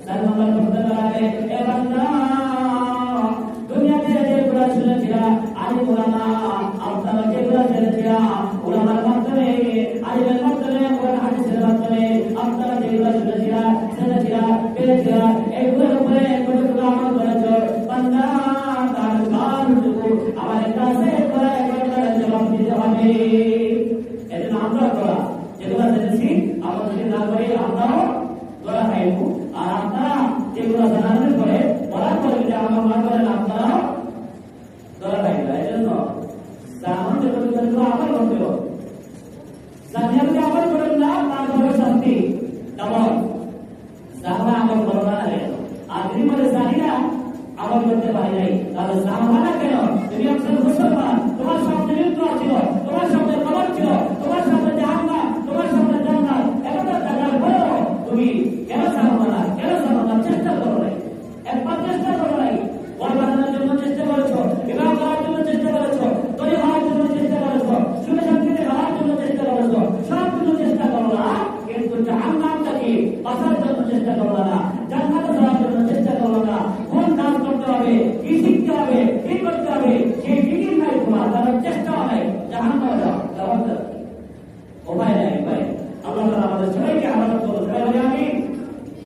তার নম্বর করতে লাগে এ বান্দা দুনিয়াতে যেগুলো শুনেছিলা আলিম উলামা আপনারা যেগুলো জেনেছিলা উলামার মাধ্যমে আলিমের মাধ্যমে কোরআন হাদিসের মাধ্যমে আপনারা যেগুলো শুনেছিলা জেনেছিলা পেয়েছিলা এগুলোর উপরে কতগুলো আমল করেছো বান্দা তার কাজটুকু আমার কাছে করে জবাব দিতে হবে। এজন্য আমরা করা যেগুলো জেনেছি আমরা যদি না করি আমরাও ধরা খাইব, আর আপনারা যেগুলো জানানোর পরে বলার পরে যদি আমরা মনে করেন আপনারাও ধরা খাইবে। এই জন্য জানানো যেগুলো আমল করতে হবে, জানিয়ে যদি আমল করেন না তার হবে শান্তি। কেমন জানা আমল করবা না কেন, আর যদি বলে জানি না আমল করতে পারি নাই তাহলে জানবা না কেন? তুমি একজন মুসলমান, তোমার সব চরিত্র ছিল